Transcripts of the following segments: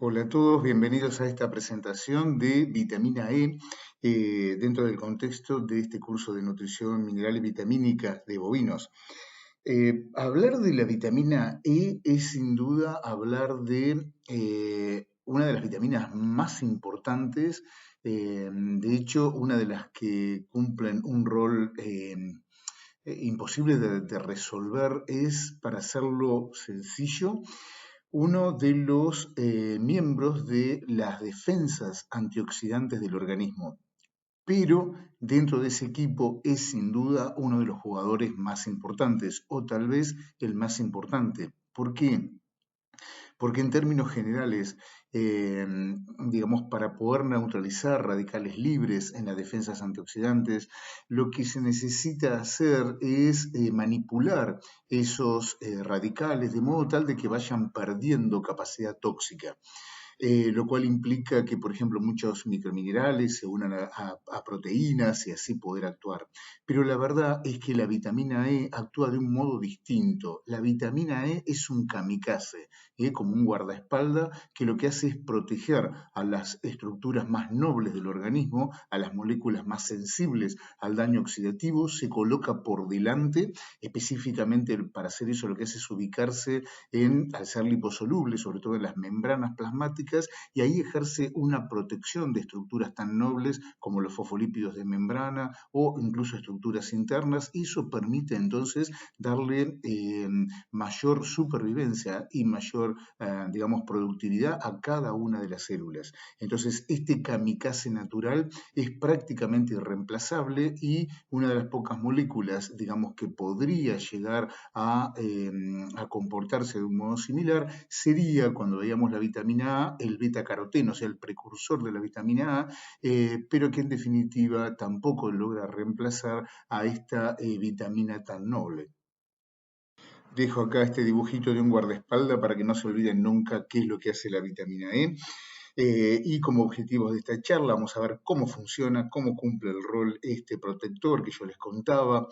Hola a todos, bienvenidos a esta presentación de vitamina E dentro del contexto de este curso de nutrición mineral y vitamínica de bovinos. Hablar de la vitamina E es sin duda hablar de una de las vitaminas más importantes, de hecho una de las que cumplen un rol imposible de resolver es, para hacerlo sencillo, uno de los miembros de las defensas antioxidantes del organismo. Pero dentro de ese equipo es sin duda uno de los jugadores más importantes, o tal vez el más importante. ¿Por qué? Porque en términos generales, eh, digamos, para poder neutralizar radicales libres en las defensas antioxidantes, lo que se necesita hacer es manipular esos radicales de modo tal de que vayan perdiendo capacidad tóxica. Lo cual implica que, por ejemplo, muchos microminerales se unan a proteínas y así poder actuar. Pero la verdad es que la vitamina E actúa de un modo distinto. La vitamina E es un kamikaze, como un guardaespaldas que lo que hace es proteger a las estructuras más nobles del organismo, a las moléculas más sensibles al daño oxidativo, se coloca por delante, específicamente para hacer eso lo que hace es ubicarse al ser liposoluble, sobre todo en las membranas plasmáticas, y ahí ejerce una protección de estructuras tan nobles como los fosfolípidos de membrana o incluso estructuras internas, y eso permite entonces darle mayor supervivencia y mayor, digamos, productividad a cada una de las células. Entonces, este kamikaze natural es prácticamente irreemplazable y una de las pocas moléculas, digamos, que podría llegar a comportarse de un modo similar sería, cuando veíamos la vitamina A, el beta-caroteno, o sea, el precursor de la vitamina A, pero que en definitiva tampoco logra reemplazar a esta vitamina tan noble. Dejo acá este dibujito de un guardaespaldas para que no se olviden nunca qué es lo que hace la vitamina E. Y como objetivos de esta charla vamos a ver cómo funciona, cómo cumple el rol este protector que yo les contaba.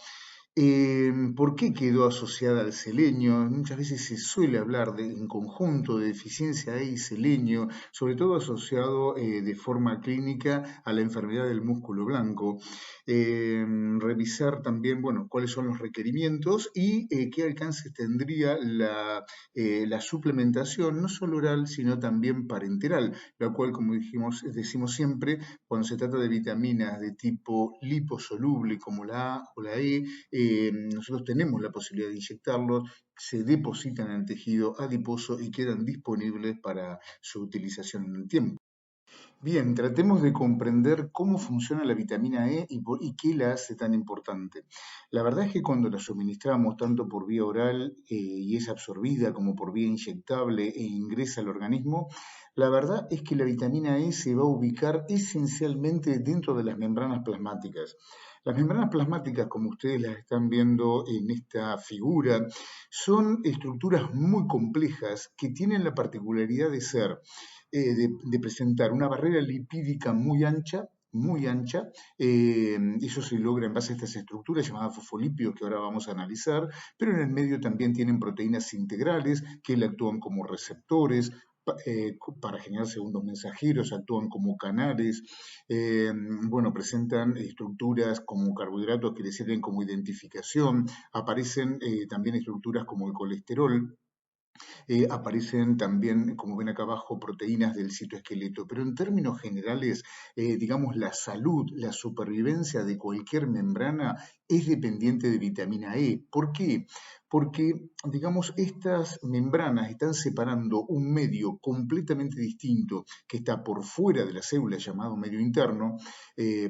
¿Por qué quedó asociada al selenio? Muchas veces se suele hablar en conjunto de deficiencia E y selenio, sobre todo asociado de forma clínica a la enfermedad del músculo blanco. Revisar también, bueno, cuáles son los requerimientos y qué alcance tendría la suplementación, no solo oral, sino también parenteral, la cual, como decimos siempre, cuando se trata de vitaminas de tipo liposoluble como la A o la E, nosotros tenemos la posibilidad de inyectarlos, se depositan en el tejido adiposo y quedan disponibles para su utilización en el tiempo. Bien, tratemos de comprender cómo funciona la vitamina E y qué la hace tan importante. La verdad es que cuando la suministramos tanto por vía oral y es absorbida como por vía inyectable e ingresa al organismo, la verdad es que la vitamina E se va a ubicar esencialmente dentro de las membranas plasmáticas. Las membranas plasmáticas, como ustedes las están viendo en esta figura, son estructuras muy complejas que tienen la particularidad de ser de presentar una barrera lipídica muy ancha, eso se logra en base a estas estructuras llamadas fosfolípidos que ahora vamos a analizar, pero en el medio también tienen proteínas integrales que le actúan como receptores, para generar segundos mensajeros, actúan como canales, bueno, presentan estructuras como carbohidratos que le sirven como identificación, aparecen también estructuras como el colesterol, aparecen también, como ven acá abajo, proteínas del citoesqueleto. Pero en términos generales, digamos, la salud, la supervivencia de cualquier membrana es dependiente de vitamina E. ¿Por qué? Porque, digamos, estas membranas están separando un medio completamente distinto que está por fuera de la célula, llamado medio interno,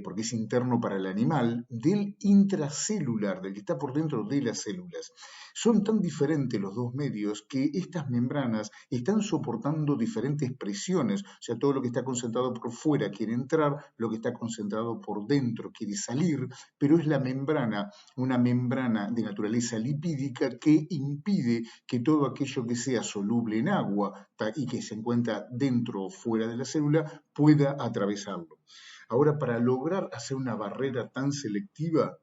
porque es interno para el animal, del intracelular, del que está por dentro de las células. Son tan diferentes los dos medios que estas membranas están soportando diferentes presiones, o sea, todo lo que está concentrado por fuera quiere entrar, lo que está concentrado por dentro quiere salir, pero es la membrana, una membrana de naturaleza lipídica que impide que todo aquello que sea soluble en agua y que se encuentra dentro o fuera de la célula pueda atravesarlo. Ahora, para lograr hacer una barrera tan selectiva,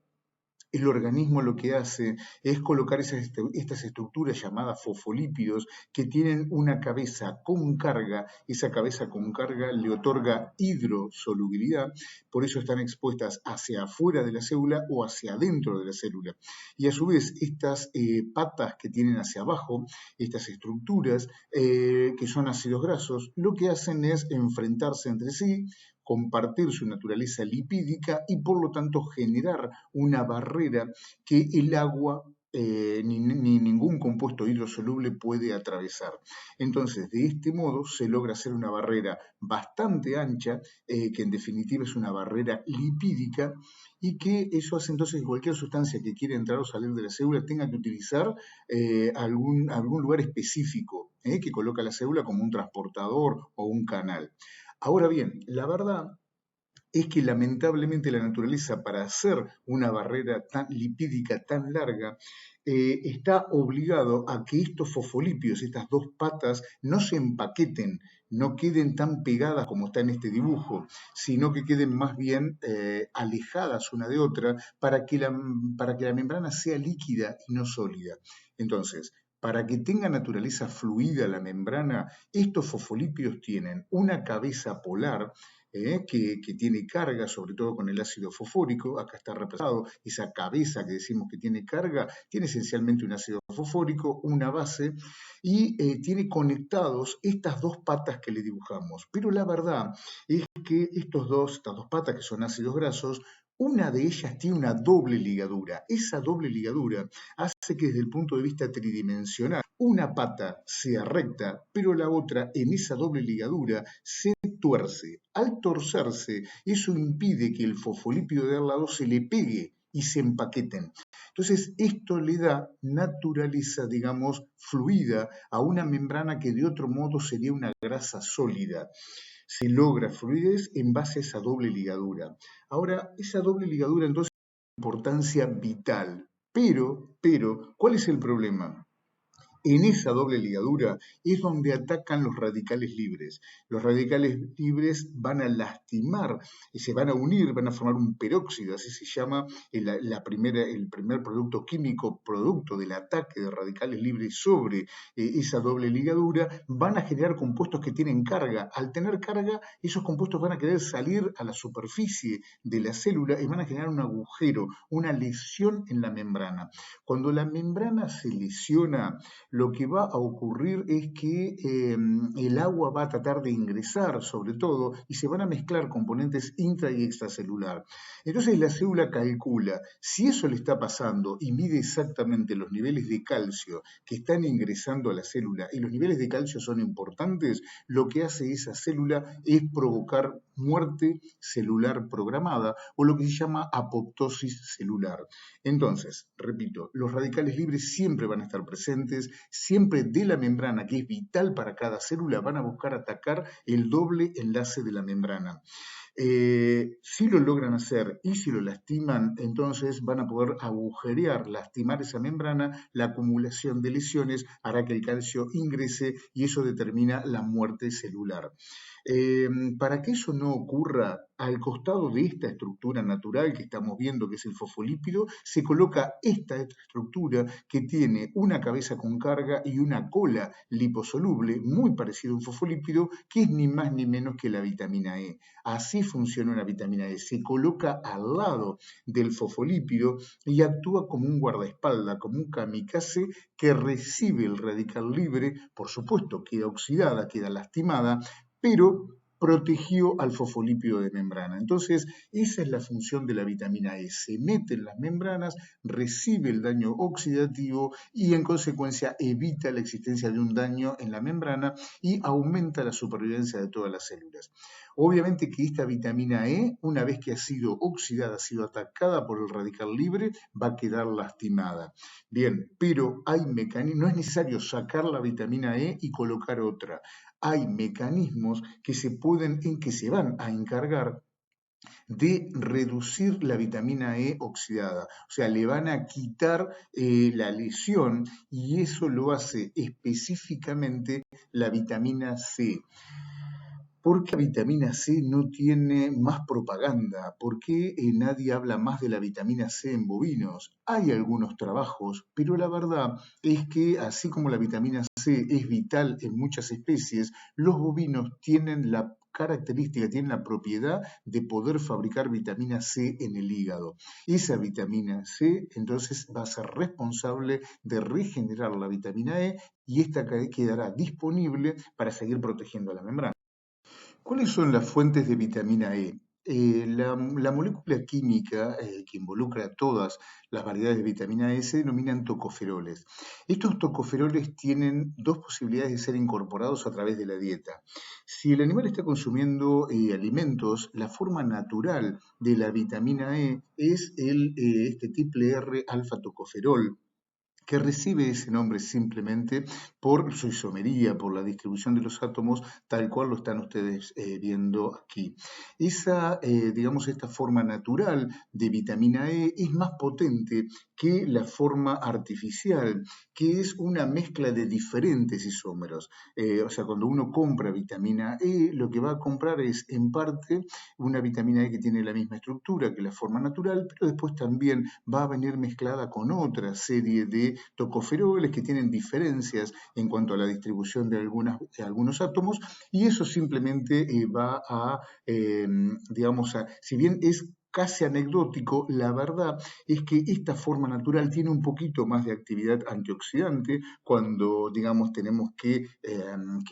el organismo lo que hace es colocar estas estructuras llamadas fosfolípidos que tienen una cabeza con carga. Esa cabeza con carga le otorga hidrosolubilidad, por eso están expuestas hacia afuera de la célula o hacia adentro de la célula. Y a su vez, estas patas que tienen hacia abajo, estas estructuras que son ácidos grasos, lo que hacen es enfrentarse entre sí, compartir su naturaleza lipídica y por lo tanto generar una barrera que el agua ni ningún compuesto hidrosoluble puede atravesar. Entonces, de este modo se logra hacer una barrera bastante ancha, que en definitiva es una barrera lipídica, y que eso hace entonces que cualquier sustancia que quiera entrar o salir de la célula tenga que utilizar algún lugar específico que coloca la célula como un transportador o un canal. Ahora bien, la verdad es que lamentablemente la naturaleza, para hacer una barrera tan lipídica tan larga, está obligado a que estos fosfolípidos, estas dos patas, no se empaqueten, no queden tan pegadas como está en este dibujo, sino que queden más bien alejadas una de otra para que la membrana sea líquida y no sólida. Entonces, para que tenga naturaleza fluida la membrana, estos fosfolípidos tienen una cabeza polar que tiene carga, sobre todo con el ácido fosfórico. Acá está representado esa cabeza que decimos que tiene carga, tiene esencialmente un ácido fosfórico, una base, y tiene conectados estas dos patas que le dibujamos. Pero la verdad es que estas dos patas, que son ácidos grasos, una de ellas tiene una doble ligadura. Esa doble ligadura hace que desde el punto de vista tridimensional una pata sea recta, pero la otra en esa doble ligadura se tuerce. Al torcerse, eso impide que el fosfolípido de al lado se le pegue y se empaqueten. Entonces, esto le da naturaleza, digamos, fluida a una membrana que de otro modo sería una grasa sólida. Se logra fluidez en base a esa doble ligadura. Ahora, esa doble ligadura entonces tiene importancia vital, pero, ¿cuál es el problema? En esa doble ligadura es donde atacan los radicales libres. Los radicales libres van a lastimar, se van a unir, van a formar un peróxido, así se llama el primer producto químico, producto del ataque de radicales libres sobre esa doble ligadura. Van a generar compuestos que tienen carga. Al tener carga, esos compuestos van a querer salir a la superficie de la célula y van a generar un agujero, una lesión en la membrana. Cuando la membrana se lesiona, lo que va a ocurrir es que el agua va a tratar de ingresar sobre todo y se van a mezclar componentes intra y extracelular. Entonces la célula calcula, si eso le está pasando y mide exactamente los niveles de calcio que están ingresando a la célula y los niveles de calcio son importantes, lo que hace esa célula es provocar muerte celular programada o lo que se llama apoptosis celular. Entonces, repito, los radicales libres siempre van a estar presentes, siempre de la membrana, que es vital para cada célula, van a buscar atacar el doble enlace de la membrana. Si lo logran hacer y si lo lastiman, entonces van a poder agujerear, lastimar esa membrana, la acumulación de lesiones hará que el calcio ingrese y eso determina la muerte celular. Para que eso no ocurra, al costado de esta estructura natural que estamos viendo, que es el fosfolípido, se coloca esta estructura que tiene una cabeza con carga y una cola liposoluble, muy parecido a un fosfolípido, que es ni más ni menos que la vitamina E. Así funciona una vitamina E, se coloca al lado del fosfolípido y actúa como un guardaespaldas, como un kamikaze que recibe el radical libre, por supuesto queda oxidada, queda lastimada, pero protegió al fosfolípido de membrana. Entonces, esa es la función de la vitamina E. Se mete en las membranas, recibe el daño oxidativo y en consecuencia evita la existencia de un daño en la membrana y aumenta la supervivencia de todas las células. Obviamente que esta vitamina E, una vez que ha sido oxidada, ha sido atacada por el radical libre, va a quedar lastimada. Bien, pero hay mecanismos, no es necesario sacar la vitamina E y colocar otra. Hay mecanismos que se van a encargar de reducir la vitamina E oxidada, o sea, le van a quitar la lesión y eso lo hace específicamente la vitamina C. ¿Por qué la vitamina C no tiene más propaganda? ¿Por qué nadie habla más de la vitamina C en bovinos? Hay algunos trabajos, pero la verdad es que así como la vitamina C es vital en muchas especies, los bovinos tienen la característica, tienen la propiedad de poder fabricar vitamina C en el hígado. Esa vitamina C entonces va a ser responsable de regenerar la vitamina E y esta quedará disponible para seguir protegiendo la membrana. ¿Cuáles son las fuentes de vitamina E? La molécula química que involucra todas las variedades de vitamina E se denominan tocoferoles. Estos tocoferoles tienen dos posibilidades de ser incorporados a través de la dieta. Si el animal está consumiendo alimentos, la forma natural de la vitamina E es este triple R alfa tocoferol, que recibe ese nombre simplemente por su isomería, por la distribución de los átomos, tal cual lo están ustedes viendo aquí. Digamos, esta forma natural de vitamina E es más potente que la forma artificial, que es una mezcla de diferentes isómeros. O sea, cuando uno compra vitamina E, lo que va a comprar es, en parte, una vitamina E que tiene la misma estructura que la forma natural, pero después también va a venir mezclada con otra serie de tocoferoles que tienen diferencias en cuanto a la distribución de algunos átomos, y eso simplemente va digamos, si bien es casi anecdótico, la verdad es que esta forma natural tiene un poquito más de actividad antioxidante cuando, digamos, tenemos que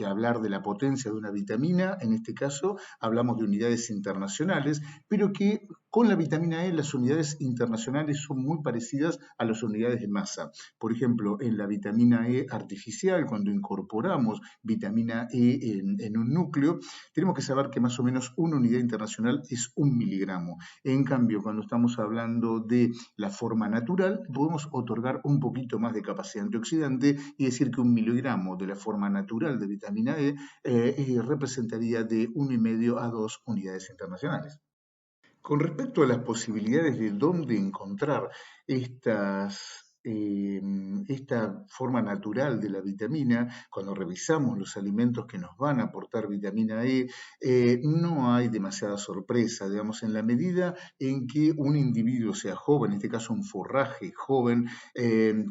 hablar de la potencia de una vitamina. En este caso hablamos de unidades internacionales, pero que con la vitamina E las unidades internacionales son muy parecidas a las unidades de masa. Por ejemplo, en la vitamina E artificial, cuando incorporamos vitamina E en un núcleo, tenemos que saber que más o menos una unidad internacional es 1 miligramo. En cambio, cuando estamos hablando de la forma natural, podemos otorgar un poquito más de capacidad antioxidante y decir que 1 miligramo de la forma natural de vitamina E representaría de 1,5 a 2 unidades internacionales. Con respecto a las posibilidades de dónde encontrar esta forma natural de la vitamina, cuando revisamos los alimentos que nos van a aportar vitamina E, no hay demasiada sorpresa, digamos, en la medida en que un individuo sea joven, en este caso un forraje joven,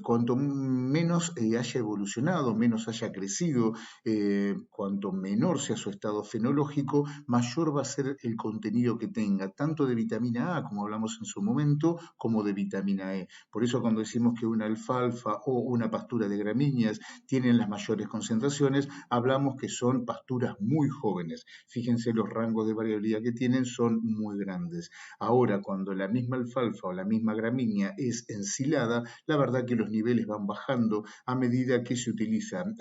cuanto menos haya evolucionado, menos haya crecido, cuanto menor sea su estado fenológico, mayor va a ser el contenido que tenga, tanto de vitamina A, como hablamos en su momento, como de vitamina E. Por eso cuando decimos que una alfalfa o una pastura de gramíneas tienen las mayores concentraciones, hablamos que son pasturas muy jóvenes. Fíjense los rangos de variabilidad que tienen, son muy grandes. Ahora, cuando la misma alfalfa o la misma gramínea es ensilada, la verdad que los niveles van bajando a medida que se utilizan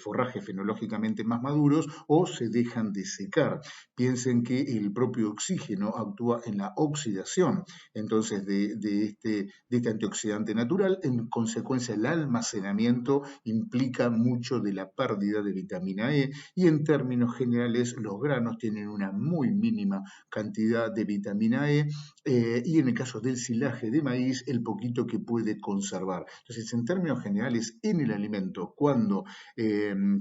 forrajes fenológicamente más maduros o se dejan de secar. Piensen que el propio oxígeno actúa en la oxidación entonces de este antioxidante natural. En consecuencia, el almacenamiento implica mucho de la pérdida de vitamina E y en términos generales los granos tienen una muy mínima cantidad de vitamina E y en el caso del silaje de maíz, el poquito que puede conservar. Entonces, en términos generales, en el alimento, cuando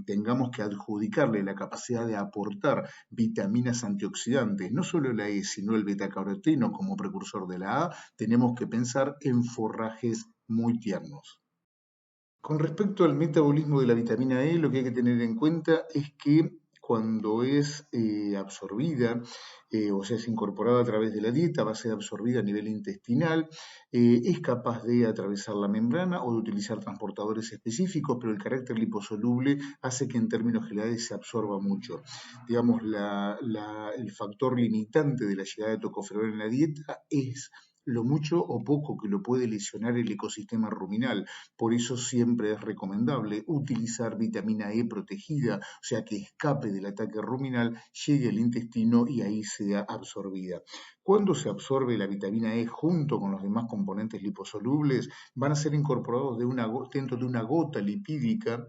tengamos que adjudicarle la capacidad de aportar vitaminas antioxidantes, no solo la E, sino el betacaroteno como precursor de la A, tenemos que pensar en forrajes muy tiernos. Con respecto al metabolismo de la vitamina E, lo que hay que tener en cuenta es que cuando es absorbida, o sea, es incorporada a través de la dieta, va a ser absorbida a nivel intestinal, es capaz de atravesar la membrana o de utilizar transportadores específicos, pero el carácter liposoluble hace que en términos generales se absorba mucho. Digamos, el factor limitante de la llegada de tocoferol en la dieta es lo mucho o poco que lo puede lesionar el ecosistema ruminal. Por eso siempre es recomendable utilizar vitamina E protegida, o sea, que escape del ataque ruminal, llegue al intestino y ahí sea absorbida. Cuando se absorbe la vitamina E junto con los demás componentes liposolubles, van a ser incorporados dentro de una gota lipídica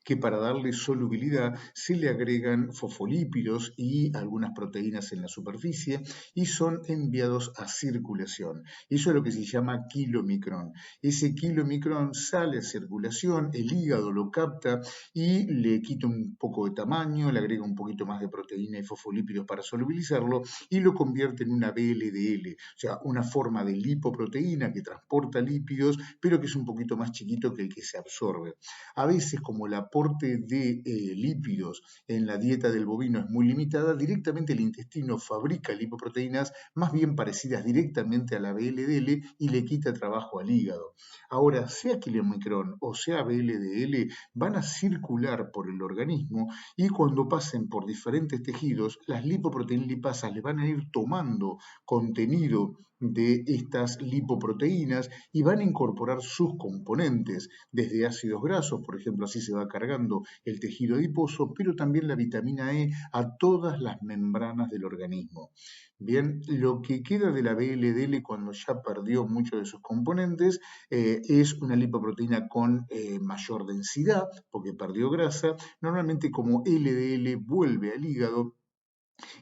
que para darle solubilidad se le agregan fosfolípidos y algunas proteínas en la superficie y son enviados a circulación. Eso es lo que se llama kilomicrón. Ese kilomicrón sale a circulación, el hígado lo capta y le quita un poco de tamaño, le agrega un poquito más de proteína y fosfolípidos para solubilizarlo y lo convierte en una VLDL, o sea, una forma de lipoproteína que transporta lípidos, pero que es un poquito más chiquito que el que se absorbe. A veces, como el aporte de lípidos en la dieta del bovino es muy limitada, directamente el intestino fabrica lipoproteínas más bien parecidas directamente a la VLDL y le quita trabajo al hígado. Ahora, sea kilomicrón o sea VLDL, van a circular por el organismo y cuando pasen por diferentes tejidos, las lipoproteínas lipasas le van a ir tomando contenido de estas lipoproteínas y van a incorporar sus componentes, desde ácidos grasos, por ejemplo, así se va cargando el tejido adiposo, pero también la vitamina E a todas las membranas del organismo. Bien, lo que queda de la VLDL cuando ya perdió muchos de sus componentes es una lipoproteína con mayor densidad, porque perdió grasa. Normalmente como LDL vuelve al hígado,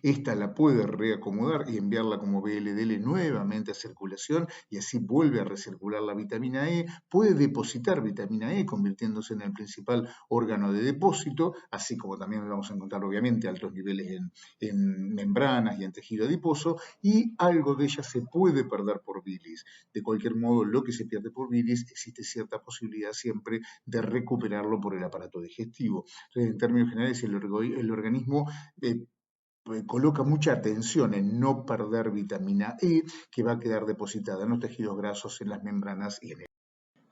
esta la puede reacomodar y enviarla como VLDL nuevamente a circulación y así vuelve a recircular la vitamina E. Puede depositar vitamina E convirtiéndose en el principal órgano de depósito, así como también vamos a encontrar obviamente altos niveles en membranas y en tejido adiposo, y algo de ella se puede perder por bilis. De cualquier modo, lo que se pierde por bilis existe cierta posibilidad siempre de recuperarlo por el aparato digestivo. Entonces, en términos generales, el organismo coloca mucha atención en no perder vitamina E, que va a quedar depositada en los tejidos grasos, en las membranas y en el...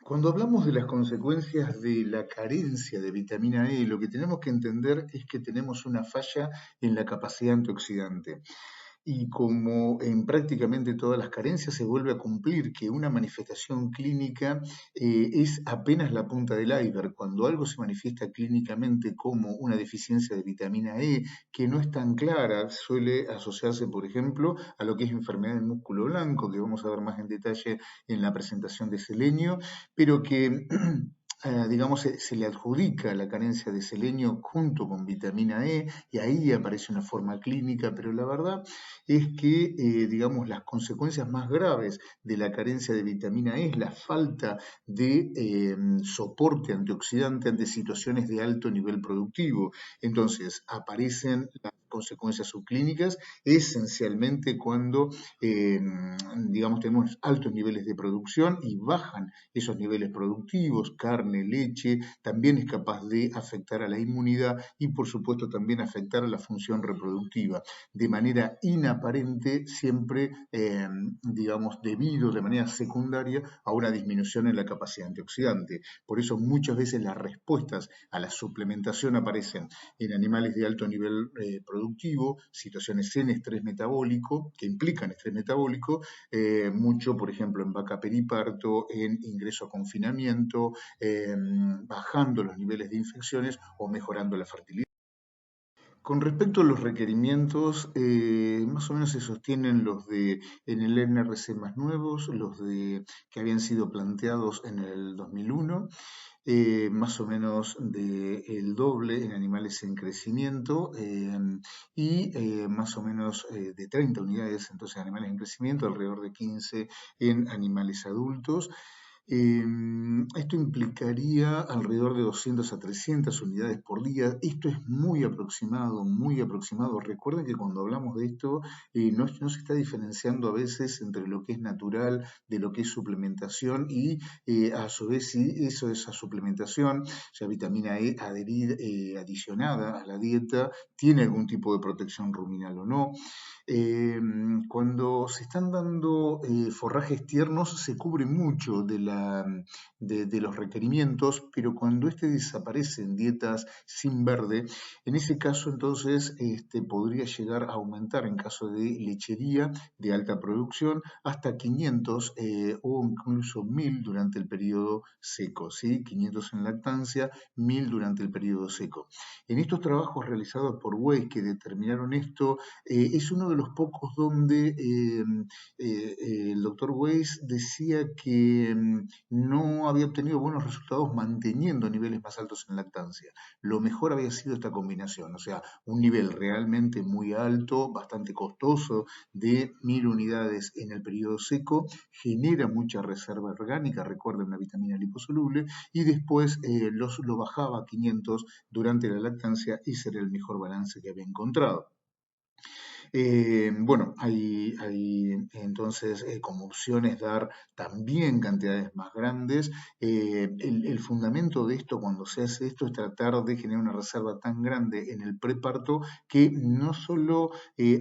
Cuando hablamos de las consecuencias de la carencia de vitamina E, lo que tenemos que entender es que tenemos una falla en la capacidad antioxidante. Y como en prácticamente todas las carencias se vuelve a cumplir que una manifestación clínica es apenas la punta del iceberg. Cuando algo se manifiesta clínicamente como una deficiencia de vitamina E, que no es tan clara, suele asociarse, por ejemplo, a lo que es enfermedad del músculo blanco, que vamos a ver más en detalle en la presentación de selenio, pero que digamos, se le adjudica la carencia de selenio junto con vitamina E y ahí aparece una forma clínica, pero la verdad es que, digamos, las consecuencias más graves de la carencia de vitamina E es la falta de soporte antioxidante ante situaciones de alto nivel productivo. Entonces, aparecen las consecuencias subclínicas esencialmente cuando, digamos, tenemos altos niveles de producción y bajan esos niveles productivos, carne, leche, también es capaz de afectar a la inmunidad y, por supuesto, también afectar a la función reproductiva de manera inaparente, siempre, digamos, debido de manera secundaria a una disminución en la capacidad antioxidante. Por eso muchas veces las respuestas a la suplementación aparecen en animales de alto nivel productivo, situaciones en estrés metabólico, que implican estrés metabólico, mucho, por ejemplo, en vaca periparto, en ingreso a confinamiento, bajando los niveles de infecciones o mejorando la fertilidad. Con respecto a los requerimientos, más o menos se sostienen los de en el NRC más nuevos, los de que habían sido planteados en el 2001, más o menos el doble en animales en crecimiento y más o menos de 30 unidades, entonces animales en crecimiento, alrededor de 15 en animales adultos. Esto implicaría alrededor de 200 a 300 unidades por día. Esto es muy aproximado, muy aproximado. Recuerden que cuando hablamos de esto, no se está diferenciando a veces entre lo que es natural de lo que es suplementación y a su vez si eso, esa suplementación, o sea, vitamina E adherida, adicionada a la dieta, tiene algún tipo de protección ruminal o no. Cuando se están dando forrajes tiernos se cubre mucho de los requerimientos, pero cuando este desaparece en dietas sin verde, en ese caso entonces podría llegar a aumentar en caso de lechería de alta producción hasta 500 o incluso 1000 durante el periodo seco, ¿sí? 500 en lactancia, 1000 durante el periodo seco. En estos trabajos realizados por Weiss que determinaron esto, es uno de los pocos donde el doctor Weiss decía que no había obtenido buenos resultados manteniendo niveles más altos en lactancia. Lo mejor había sido esta combinación, o sea, un nivel realmente muy alto, bastante costoso, de 1000 unidades en el periodo seco, genera mucha reserva orgánica, recuerden una vitamina liposoluble, y después lo bajaba a 500 durante la lactancia y ese era el mejor balance que había encontrado. Bueno, hay entonces como opciones dar también cantidades más grandes. El fundamento de esto, cuando se hace esto, es tratar de generar una reserva tan grande en el preparto que no solo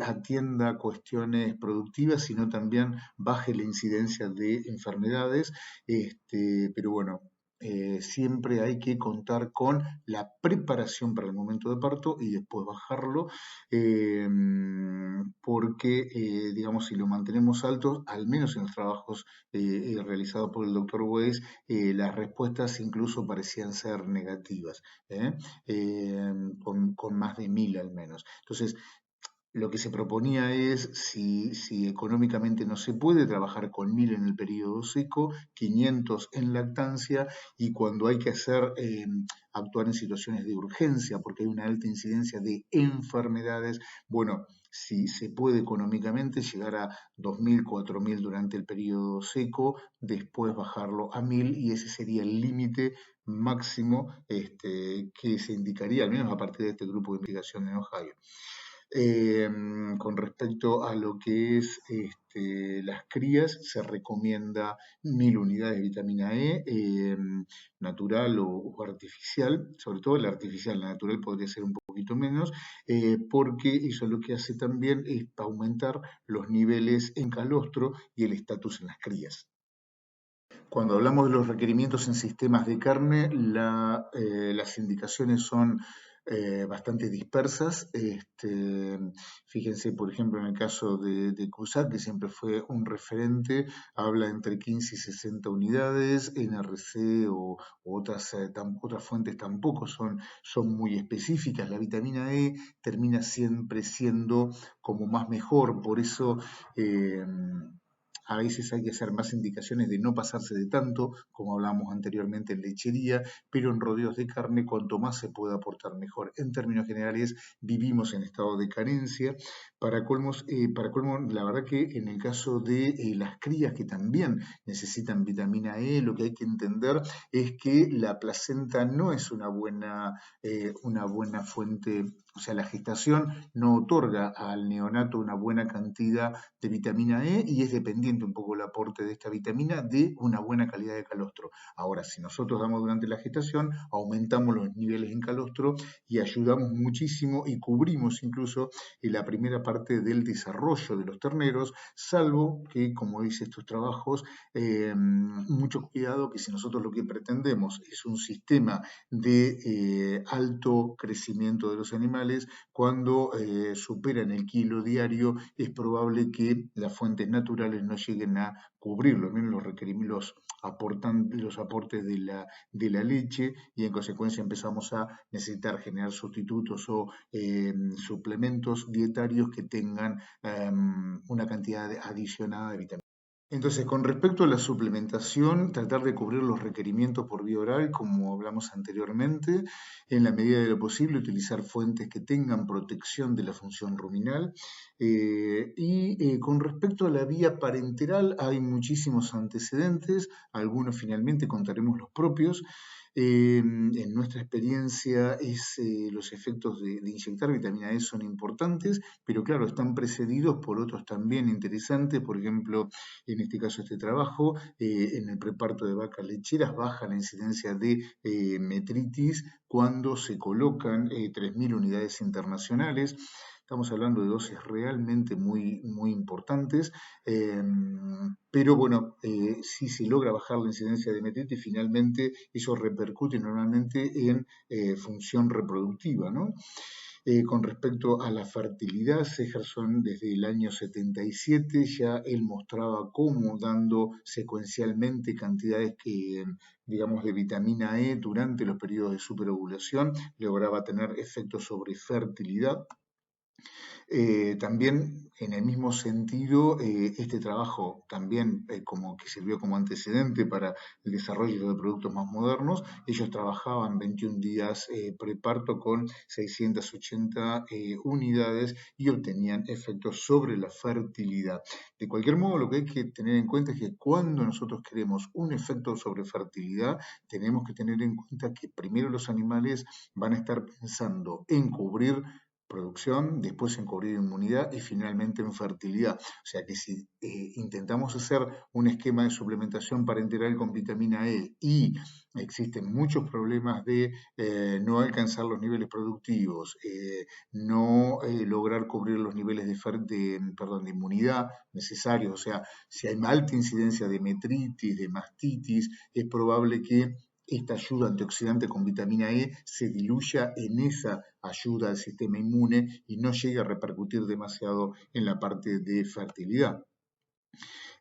atienda cuestiones productivas, sino también baje la incidencia de enfermedades. Pero bueno, siempre hay que contar con la preparación para el momento de parto y después bajarlo, eh, porque, digamos, si lo mantenemos alto, al menos en los trabajos realizados por el doctor Weiss, las respuestas incluso parecían ser negativas, ¿eh? Con más de 1000 al menos. Entonces, lo que se proponía es, si económicamente no se puede, trabajar con 1000 en el periodo seco, 500 en lactancia, y cuando hay que hacer, actuar en situaciones de urgencia, porque hay una alta incidencia de enfermedades, bueno, si se puede económicamente llegar a 2000, 4000 durante el periodo seco, después bajarlo a 1000, y ese sería el límite máximo que se indicaría, al menos a partir de este grupo de investigación en Ohio. Eh, con respecto a lo que es las crías, se recomienda 1000 unidades de vitamina E, natural o artificial, sobre todo la artificial, la natural podría ser un poquito menos, porque eso lo que hace también es aumentar los niveles en calostro y el estatus en las crías. Cuando hablamos de los requerimientos en sistemas de carne, las indicaciones son bastante dispersas. Fíjense, por ejemplo, en el caso de CUSAC, que siempre fue un referente, habla entre 15 y 60 unidades. NRC o otras fuentes tampoco son muy específicas. La vitamina E termina siempre siendo como más mejor, por eso eh, a veces hay que hacer más indicaciones de no pasarse de tanto, como hablábamos anteriormente en lechería, pero en rodeos de carne cuanto más se pueda aportar mejor. En términos generales, vivimos en estado de carencia. Para colmo, la verdad que en el caso de las crías que también necesitan vitamina E, lo que hay que entender es que la placenta no es una buena fuente, o sea, la gestación no otorga al neonato una buena cantidad de vitamina E y es dependiente un poco el aporte de esta vitamina de una buena calidad de calostro. Ahora, si nosotros damos durante la gestación, aumentamos los niveles en calostro y ayudamos muchísimo y cubrimos incluso en la primera parte del desarrollo de los terneros, salvo que, como dice estos trabajos, mucho cuidado que si nosotros lo que pretendemos es un sistema de alto crecimiento de los animales, cuando superan el kilo diario, es probable que las fuentes naturales no lleguen a cubrir lo menos los requerimientos, los aportes de la leche, y en consecuencia empezamos a necesitar generar sustitutos o suplementos dietarios que tengan una cantidad adicionada de vitaminas. Entonces, con respecto a la suplementación, tratar de cubrir los requerimientos por vía oral, como hablamos anteriormente, en la medida de lo posible, utilizar fuentes que tengan protección de la función ruminal. Con respecto a la vía parenteral, hay muchísimos antecedentes, algunos finalmente contaremos los propios. En nuestra experiencia, los efectos de inyectar vitamina E son importantes, pero claro, están precedidos por otros también interesantes. Por ejemplo, en este caso este trabajo, en el preparto de vacas lecheras baja la incidencia de metritis cuando se colocan 3000 unidades internacionales. Estamos hablando de dosis realmente muy, muy importantes, pero bueno, si se logra bajar la incidencia de metritis, finalmente eso repercute normalmente en función reproductiva, ¿no? Con respecto a la fertilidad, Segerson desde el año 77 ya él mostraba cómo dando secuencialmente cantidades digamos, de vitamina E durante los periodos de superovulación lograba tener efectos sobre fertilidad. También en el mismo sentido, este trabajo también como que sirvió como antecedente para el desarrollo de productos más modernos. Ellos trabajaban 21 días preparto con 680 unidades y obtenían efectos sobre la fertilidad. De cualquier modo, lo que hay que tener en cuenta es que cuando nosotros queremos un efecto sobre fertilidad, tenemos que tener en cuenta que primero los animales van a estar pensando en cubrir producción, después en cubrir inmunidad y finalmente en fertilidad. O sea que si intentamos hacer un esquema de suplementación parenteral con vitamina E y existen muchos problemas de no alcanzar los niveles productivos, no lograr cubrir los niveles de inmunidad necesarios, o sea, si hay alta incidencia de metritis, de mastitis, es probable que esta ayuda antioxidante con vitamina E se diluya en esa ayuda al sistema inmune y no llegue a repercutir demasiado en la parte de fertilidad.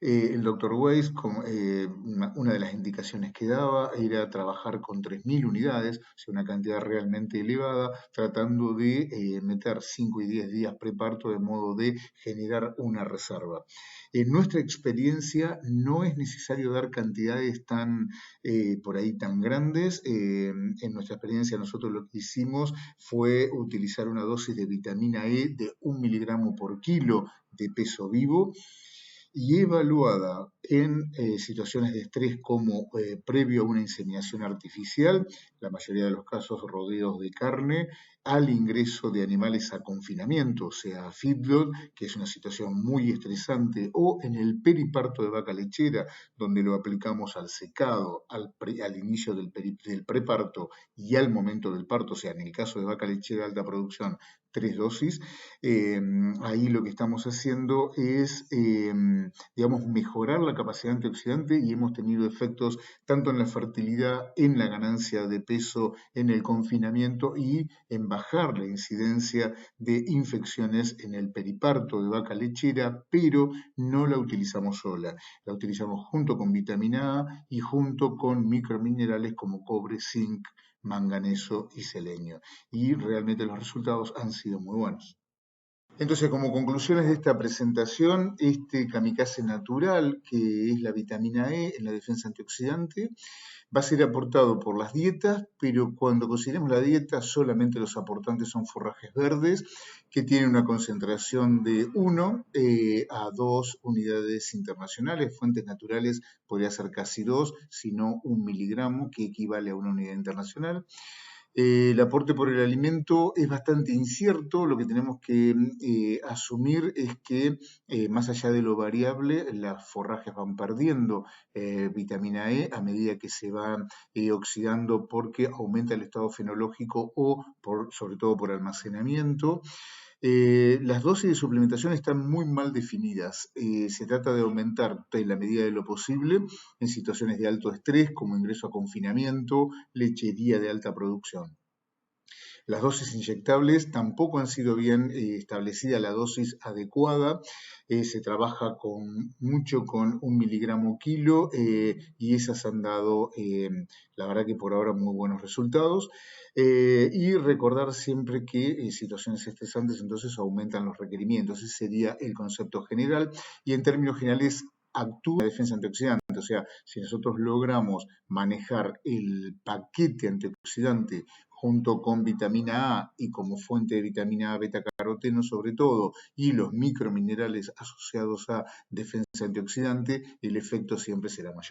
El doctor Weiss, una de las indicaciones que daba era trabajar con 3.000 unidades, o sea, una cantidad realmente elevada, tratando de meter 5 y 10 días preparto de modo de generar una reserva. En nuestra experiencia no es necesario dar cantidades por ahí tan grandes. En nuestra experiencia nosotros lo que hicimos fue utilizar una dosis de vitamina E de 1 miligramo por kilo de peso vivo y evaluada en situaciones de estrés como previo a una inseminación artificial, la mayoría de los casos rodeos de carne, al ingreso de animales a confinamiento, o sea, a feedlot, que es una situación muy estresante, o en el periparto de vaca lechera, donde lo aplicamos al secado, al inicio del preparto y al momento del parto, o sea, en el caso de vaca lechera de alta producción, 3 dosis. Ahí lo que estamos haciendo es, digamos, mejorar la capacidad antioxidante y hemos tenido efectos tanto en la fertilidad, en la ganancia de peso, en el confinamiento y en bajar la incidencia de infecciones en el periparto de vaca lechera, pero no la utilizamos sola. La utilizamos junto con vitamina A y junto con microminerales como cobre, zinc, manganeso y selenio. Y realmente los resultados han sido muy buenos. Entonces, como conclusiones de esta presentación, este kamikaze natural, que es la vitamina E en la defensa antioxidante, va a ser aportado por las dietas, pero cuando consideremos la dieta, solamente los aportantes son forrajes verdes, que tienen una concentración de 1 a 2 unidades internacionales. Fuentes naturales podría ser casi 2, sino 1 miligramo, que equivale a una unidad internacional. El aporte por el alimento es bastante incierto. Lo que tenemos que asumir es que más allá de lo variable, las forrajes van perdiendo vitamina E a medida que se van oxidando porque aumenta el estado fenológico o sobre todo por almacenamiento. Las dosis de suplementación están muy mal definidas. Se trata de aumentar en la medida de lo posible en situaciones de alto estrés como ingreso a confinamiento, lechería de alta producción. Las dosis inyectables tampoco han sido bien establecida la dosis adecuada. Se trabaja mucho con 1 miligramo kilo y esas han dado, la verdad que por ahora, muy buenos resultados. Y recordar siempre que en situaciones estresantes entonces aumentan los requerimientos. Ese sería el concepto general y en términos generales actúa la defensa antioxidante. O sea, si nosotros logramos manejar el paquete antioxidante junto con vitamina A y como fuente de vitamina A beta-caroteno sobre todo, y los microminerales asociados a defensa antioxidante, el efecto siempre será mayor.